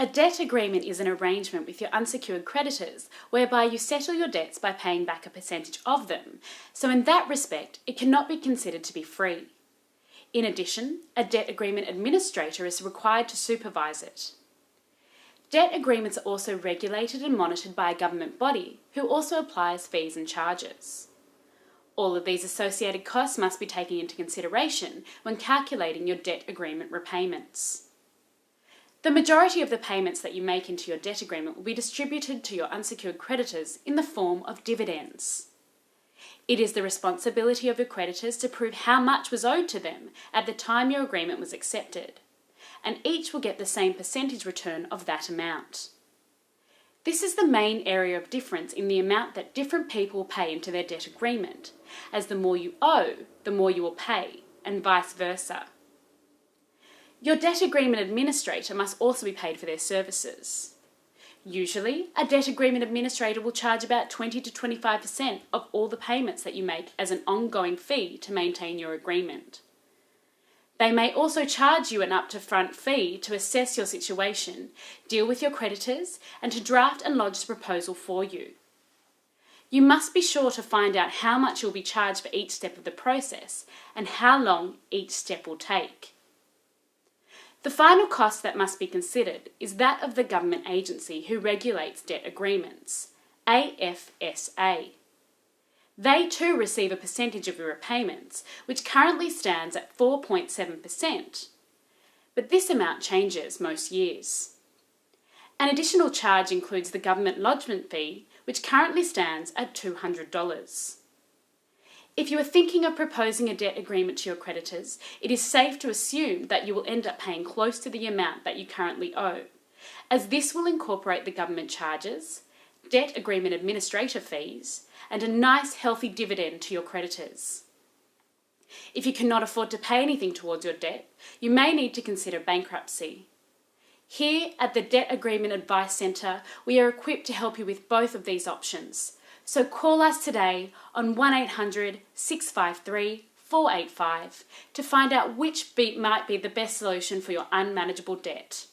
A debt agreement is an arrangement with your unsecured creditors whereby you settle your debts by paying back a percentage of them, so in that respect it cannot be considered to be free. In addition, a debt agreement administrator is required to supervise it. Debt agreements are also regulated and monitored by a government body who also applies fees and charges. All of these associated costs must be taken into consideration when calculating your debt agreement repayments. The majority of the payments that you make into your debt agreement will be distributed to your unsecured creditors in the form of dividends. It is the responsibility of your creditors to prove how much was owed to them at the time your agreement was accepted, and each will get the same percentage return of that amount. This is the main area of difference in the amount that different people pay into their debt agreement, as the more you owe, the more you will pay, and vice versa. Your debt agreement administrator must also be paid for their services. Usually, a debt agreement administrator will charge about 20 to 25% of all the payments that you make as an ongoing fee to maintain your agreement. They may also charge you an up-to-front fee to assess your situation, deal with your creditors, and to draft and lodge the proposal for you. You must be sure to find out how much you'll be charged for each step of the process and how long each step will take. The final cost that must be considered is that of the government agency who regulates debt agreements, AFSA. They too receive a percentage of your repayments, which currently stands at 4.7%, but this amount changes most years. An additional charge includes the government lodgement fee, which currently stands at $200. If you are thinking of proposing a debt agreement to your creditors, it is safe to assume that you will end up paying close to the amount that you currently owe, as this will incorporate the government charges, debt agreement administrator fees, and a nice healthy dividend to your creditors. If you cannot afford to pay anything towards your debt, you may need to consider bankruptcy. Here at the Debt Agreement Advice Centre, we are equipped to help you with both of these options. So call us today on 1800 653 485 to find out which might be the best solution for your unmanageable debt.